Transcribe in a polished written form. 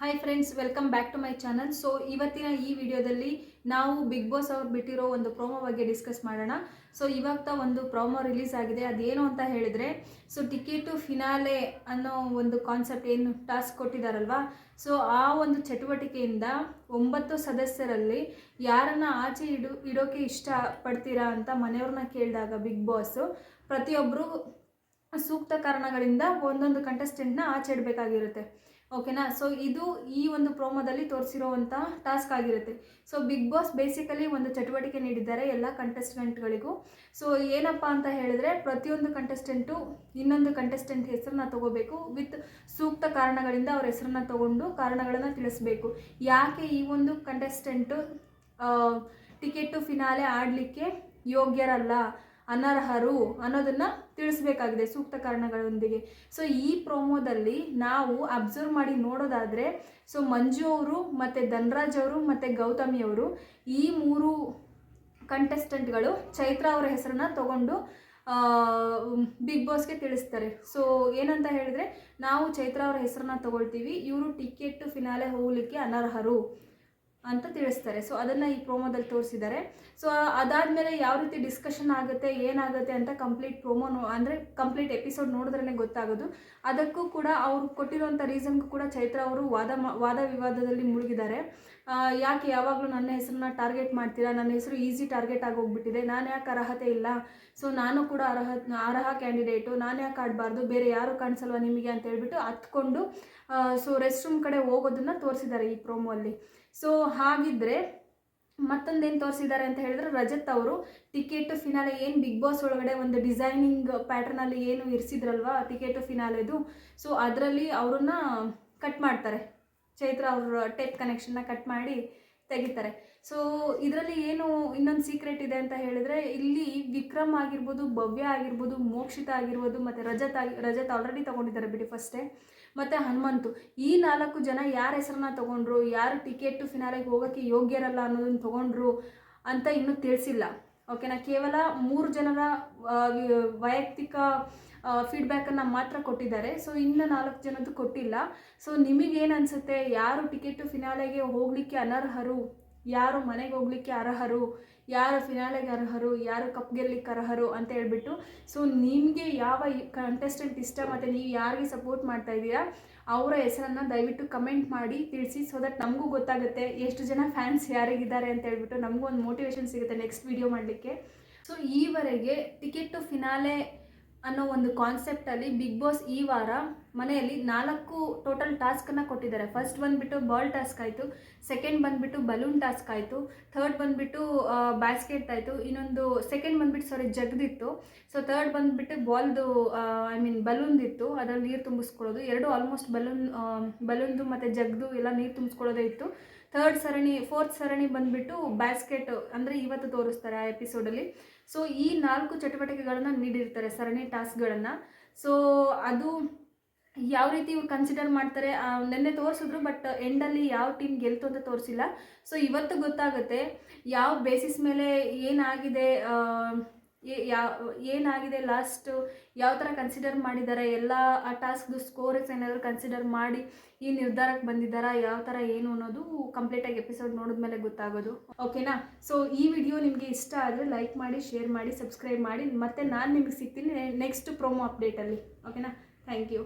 Hi friends, welcome back to my channel. So ಇವತ್ತಿನ ಈ ವಿಡಿಯೋದಲ್ಲಿ ನಾವು ಬಿಗ್ ಬಾಸ್ ಅವ್ರು ಬಿಟ್ಟಿರೋ ಒಂದು ಪ್ರೋಮೋ ಬಗ್ಗೆ ಡಿಸ್ಕಸ್ ಮಾಡೋಣ. ಸೊ ಇವಾಗ ಒಂದು ಪ್ರೋಮೋ ರಿಲೀಸ್ ಆಗಿದೆ. ಅದೇನು ಅಂತ ಹೇಳಿದರೆ, ಸೊ ಟಿಕೆಟ್ ಟು ಫಿನಾಲೆ ಅನ್ನೋ ಒಂದು ಕಾನ್ಸೆಪ್ಟ್ ಏನು ಟಾಸ್ಕ್ ಕೊಟ್ಟಿದ್ದಾರಲ್ವಾ, ಸೊ ಆ ಒಂದು ಚಟುವಟಿಕೆಯಿಂದ 9 ಸದಸ್ಯರಲ್ಲಿ ಯಾರನ್ನ ಆಚೆ ಇಡೋಕೆ ಇಷ್ಟಪಡ್ತೀರಾ ಅಂತ ಮನೆಯವ್ರನ್ನ ಕೇಳಿದಾಗ ಬಿಗ್ ಬಾಸ್ ಪ್ರತಿಯೊಬ್ಬರು ಸೂಕ್ತ ಕಾರಣಗಳಿಂದ ಒಂದೊಂದು ಕಂಟೆಸ್ಟೆಂಟ್ನ ಆಚೆ ಇಡಬೇಕಾಗಿರುತ್ತೆ. ಓಕೆನಾ. ಸೊ ಇದು ಈ ಒಂದು ಪ್ರೋಮೋದಲ್ಲಿ ತೋರಿಸಿರುವಂಥ ಟಾಸ್ಕ್ ಆಗಿರುತ್ತೆ. ಸೊ ಬಿಗ್ ಬಾಸ್ ಬೇಸಿಕಲಿ ಒಂದು ಚಟುವಟಿಕೆ ನೀಡಿದ್ದಾರೆ ಎಲ್ಲ ಕಂಟೆಸ್ಟೆಂಟ್ಗಳಿಗೂ. ಸೊ ಏನಪ್ಪ ಅಂತ ಹೇಳಿದ್ರೆ, ಪ್ರತಿಯೊಂದು ಕಂಟೆಸ್ಟೆಂಟು ಇನ್ನೊಂದು ಕಂಟೆಸ್ಟೆಂಟ್ ಹೆಸರನ್ನ ತಗೋಬೇಕು, ವಿತ್ ಸೂಕ್ತ ಕಾರಣಗಳಿಂದ ಅವ್ರ ಹೆಸರನ್ನ ತಗೊಂಡು ಕಾರಣಗಳನ್ನು ತಿಳಿಸ್ಬೇಕು. ಯಾಕೆ ಈ ಒಂದು ಕಂಟೆಸ್ಟೆಂಟು ಟಿಕೆಟ್ ಟು ಫಿನಾಲೆ ಆಡಲಿಕ್ಕೆ ಯೋಗ್ಯರಲ್ಲ, ಅನರ್ಹರು ಅನ್ನೋದನ್ನು ತಿಳಿಸ್ಬೇಕಾಗಿದೆ ಸೂಕ್ತ ಕಾರಣಗಳೊಂದಿಗೆ. ಸೊ ಈ ಪ್ರೋಮೋದಲ್ಲಿ ನಾವು ಅಬ್ಸರ್ವ್ ಮಾಡಿ ನೋಡೋದಾದರೆ, ಸೊ ಮಂಜು ಅವರು ಮತ್ತು ಧನ್ರಾಜ್ ಅವರು ಮತ್ತು ಗೌತಮಿ ಅವರು ಈ 3 ಕಂಟೆಸ್ಟೆಂಟ್ಗಳು ಚೈತ್ರ ಅವರ ಹೆಸರನ್ನ ತಗೊಂಡು ಬಿಗ್ ಬಾಸ್ಗೆ ತಿಳಿಸ್ತಾರೆ. ಸೊ ಏನಂತ ಹೇಳಿದರೆ, ನಾವು ಚೈತ್ರ ಅವರ ಹೆಸರನ್ನ ತಗೊಳ್ತೀವಿ, ಇವರು ಟಿಕೆಟ್ ಫಿನಾಲೆ ಹೋಗಲಿಕ್ಕೆ ಅನರ್ಹರು ಅಂತ ತಿಳಿಸ್ತಾರೆ. ಸೊ ಅದನ್ನು ಈ ಪ್ರೋಮೋದಲ್ಲಿ ತೋರಿಸಿದ್ದಾರೆ. ಸೊ ಅದಾದಮೇಲೆ ಯಾವ ರೀತಿ ಡಿಸ್ಕಷನ್ ಆಗುತ್ತೆ, ಏನಾಗುತ್ತೆ ಅಂತ ಕಂಪ್ಲೀಟ್ ಪ್ರೋಮೋ ಅಂದರೆ ಕಂಪ್ಲೀಟ್ ಎಪಿಸೋಡ್ ನೋಡಿದ್ರೇ ಗೊತ್ತಾಗೋದು. ಅದಕ್ಕೂ ಕೂಡ ಅವ್ರು ಕೊಟ್ಟಿರುವಂಥ ರೀಸನ್ಗೂ ಕೂಡ ಚೈತ್ರ ಅವರು ವಾದ ವಿವಾದದಲ್ಲಿ ಮುಳುಗಿದ್ದಾರೆ. ಯಾಕೆ ಯಾವಾಗಲೂ ನನ್ನ ಹೆಸರನ್ನ ಟಾರ್ಗೆಟ್ ಮಾಡ್ತೀರಾ, ನನ್ನ ಹೆಸರು ಈಸಿ ಟಾರ್ಗೆಟ್ ಆಗೋಗ್ಬಿಟ್ಟಿದೆ, ನಾನು ಯಾಕೆ ಅರ್ಹತೆ ಇಲ್ಲ, ಸೊ ನಾನು ಕೂಡ ಅರ್ಹ ಕ್ಯಾಂಡಿಡೇಟು, ನಾನು ಯಾಕೆ ಆಡಬಾರ್ದು, ಬೇರೆ ಯಾರು ಕಾಣಿಸಲ್ವ ನಿಮಗೆ ಅಂತ ಹೇಳ್ಬಿಟ್ಟು ಹತ್ಕೊಂಡು ಸೊ ರೆಸ್ಟ್ ರೂಮ್ ಕಡೆ ಹೋಗೋದನ್ನು ತೋರಿಸಿದ್ದಾರೆ ಈ ಪ್ರೋಮೋ ಅಲ್ಲಿ. ಸೊ ಹಾಗಿದ್ರೆ ಮತ್ತೊಂದೇನು ತೋರಿಸಿದ್ದಾರೆ ಅಂತ ಹೇಳಿದ್ರೆ, ರಜತ್ ಅವರು ಟಿಕೆಟ್ ಫಿನಾಲೆ ಏನು ಬಿಗ್ ಬಾಸ್ ಒಳಗಡೆ ಒಂದು ಡಿಸೈನಿಂಗ್ ಪ್ಯಾಟರ್ನಲ್ಲಿ ಏನು ಇರಿಸಿದ್ರಲ್ವಾ ಟಿಕೆಟ್ ಫಿನಾಲೆದು, ಸೊ ಅದರಲ್ಲಿ ಅವ್ರನ್ನ ಕಟ್ ಮಾಡ್ತಾರೆ. ಚೈತ್ರ ಅವ್ರ ಟೇಪ್ ಕನೆಕ್ಷನ್ನ ಕಟ್ ಮಾಡಿ ತೆಗಿತಾರೆ. ಸೊ ಇದರಲ್ಲಿ ಏನು ಇನ್ನೊಂದು ಸೀಕ್ರೆಟ್ ಇದೆ ಅಂತ ಹೇಳಿದರೆ, ಇಲ್ಲಿ ವಿಕ್ರಮ್ ಆಗಿರ್ಬೋದು, ಭವ್ಯ ಆಗಿರ್ಬೋದು, ಮೋಕ್ಷಿತ ಆಗಿರ್ಬೋದು, ಮತ್ತು ರಜತ್ ಆಲ್ರೆಡಿ ತೊಗೊಂಡಿದ್ದಾರೆ ಬಿಡಿ ಫಸ್ಟೇ, ಮತ್ತು ಹನುಮಂತು, ಈ 4 ಜನ ಯಾರ ಹೆಸರನ್ನ ತೊಗೊಂಡ್ರು, ಯಾರು ಟಿಕೆಟ್ ಫಿನಾಲೆಗೆ ಹೋಗೋಕ್ಕೆ ಯೋಗ್ಯರಲ್ಲ ಅನ್ನೋದನ್ನು ತೊಗೊಂಡ್ರು ಅಂತ ಇನ್ನೂ ತಿಳಿಸಿಲ್ಲ. ಓಕೆನಾ. ಕೇವಲ 3 ಜನರ ವೈಯಕ್ತಿಕ ಫೀಡ್ಬ್ಯಾಕನ್ನು ಮಾತ್ರ ಕೊಟ್ಟಿದ್ದಾರೆ. ಸೊ ಇನ್ನು 4 ಜನದ್ದು ಕೊಟ್ಟಿಲ್ಲ. ಸೊ ನಿಮಗೇನು ಅನಿಸುತ್ತೆ, ಯಾರು ಟಿಕೆಟ್ ಫಿನಾಲೆಗೆ ಹೋಗಲಿಕ್ಕೆ ಅನರ್ಹರು, ಯಾರು ಮನೆಗೆ ಹೋಗಲಿಕ್ಕೆ ಅರ್ಹರು, ಯಾರು ಫಿನಾಲೆಗೆ ಅರ್ಹರು, ಯಾರು ಕಪ್ ಗೆಲ್ಲಲಿಕ್ಕೆ ಅರ್ಹರು ಅಂತ ಹೇಳ್ಬಿಟ್ಟು, ಸೊ ನಿಮಗೆ ಯಾವ ಕಂಟೆಸ್ಟೆಂಟ್ ಇಷ್ಟ ಮತ್ತು ನೀವು ಯಾರಿಗೆ ಸಪೋರ್ಟ್ ಮಾಡ್ತಾ ಇದ್ದೀರಾ ಅವರ ಹೆಸರನ್ನು ದಯವಿಟ್ಟು ಕಮೆಂಟ್ ಮಾಡಿ ತಿಳಿಸಿ. ಸೊ ದಟ್ ನಮಗೂ ಗೊತ್ತಾಗುತ್ತೆ ಎಷ್ಟು ಜನ ಫ್ಯಾನ್ಸ್ ಯಾರಿಗಿದ್ದಾರೆ ಅಂತ ಹೇಳ್ಬಿಟ್ಟು, ನಮಗೂ ಒಂದು ಮೋಟಿವೇಶನ್ ಸಿಗುತ್ತೆ ನೆಕ್ಸ್ಟ್ ವಿಡಿಯೋ ಮಾಡಲಿಕ್ಕೆ. ಸೊ ಈವರೆಗೆ ಟಿಕೆಟ್ ಟು ಫಿನಾಲೆ ಅನ್ನೋ ಒಂದು ಕಾನ್ಸೆಪ್ಟಲ್ಲಿ ಬಿಗ್ ಬಾಸ್ ಈ ವಾರ ಮನೆಯಲ್ಲಿ 4 ಟೋಟಲ್ ಟಾಸ್ಕನ್ನು ಕೊಟ್ಟಿದ್ದಾರೆ. ಫಸ್ಟ್ ಬಂದುಬಿಟ್ಟು ಬಾಲ್ ಟಾಸ್ಕ್ ಆಯಿತು, ಸೆಕೆಂಡ್ ಬಂದುಬಿಟ್ಟು ಬಲೂನ್ ಟಾಸ್ಕ್ ಆಯಿತು, ಥರ್ಡ್ ಬಂದುಬಿಟ್ಟು ಬ್ಯಾಸ್ಕೆಟ್ ಆಯಿತು, ಇನ್ನೊಂದು ಸೆಕೆಂಡ್ ಬಂದುಬಿಟ್ಟು ಜಗ್ದಿತ್ತು. ಸೊ ಥರ್ಡ್ ಬಂದುಬಿಟ್ಟು ಬಾಲ್ದು ಬಲೂನ್ದಿತ್ತು, ಅದರಲ್ಲಿ ನೀರು ತುಂಬಿಸ್ಕೊಳ್ಳೋದು. 2 ಆಲ್ಮೋಸ್ಟ್ ಬಲೂನ್ದು ಮತ್ತು ಜಗ್ದು ಎಲ್ಲ ನೀರು ತುಂಬಿಸ್ಕೊಳ್ಳೋದೇ ಇತ್ತು. ಫೋರ್ತ್ ಸರಣಿ ಬಂದುಬಿಟ್ಟು ಬ್ಯಾಸ್ಕೆಟ್, ಅಂದರೆ ಇವತ್ತು ತೋರಿಸ್ತಾರೆ ಆ ಎಪಿಸೋಡಲ್ಲಿ. ಸೊ ಈ 4 ಚಟುವಟಿಕೆಗಳನ್ನು ನೀಡಿರ್ತಾರೆ, ಸರಣಿ ಟಾಸ್ಕ್ಗಳನ್ನು. ಸೊ ಅದು ಯಾವ ರೀತಿ ಇವ್ರು ಕನ್ಸಿಡರ್ ಮಾಡ್ತಾರೆ, ನೆನ್ನೆ ತೋರಿಸಿದ್ರು, ಬಟ್ ಎಂಡಲ್ಲಿ ಯಾವ ಟೀಮ್ ಗೆಲ್ತು ಅಂತ ತೋರಿಸಿಲ್ಲ. ಸೊ ಇವತ್ತು ಗೊತ್ತಾಗುತ್ತೆ ಯಾವ ಬೇಸಿಸ್ ಮೇಲೆ ಏನಾಗಿದೆ ಲಾಸ್ಟ್ ಯಾವ ಥರ ಕನ್ಸಿಡರ್ ಮಾಡಿದ್ದಾರೆ, ಎಲ್ಲ ಆ ಟಾಸ್ಕ್ದು ಸ್ಕೋರ್ಸ್ ಏನಾದರೂ ಕನ್ಸಿಡರ್ ಮಾಡಿ ಈ ನಿರ್ಧಾರಕ್ಕೆ ಬಂದಿದ್ದಾರಾ, ಯಾವ ಥರ ಏನು ಅನ್ನೋದು ಕಂಪ್ಲೀಟಾಗಿ ಎಪಿಸೋಡ್ ನೋಡಿದ್ಮೇಲೆ ಗೊತ್ತಾಗೋದು. ಓಕೆನಾ. ಸೊ ಈ ವಿಡಿಯೋ ನಿಮಗೆ ಇಷ್ಟ ಆದರೆ ಲೈಕ್ ಮಾಡಿ, ಶೇರ್ ಮಾಡಿ, ಸಬ್ಸ್ಕ್ರೈಬ್ ಮಾಡಿ. ಮತ್ತು ನಾನು ನಿಮಗೆ ಸಿಗ್ತೀನಿ ನೆಕ್ಸ್ಟ್ ಪ್ರೋಮೋ ಅಪ್ಡೇಟಲ್ಲಿ. ಓಕೆನಾ. Thank you.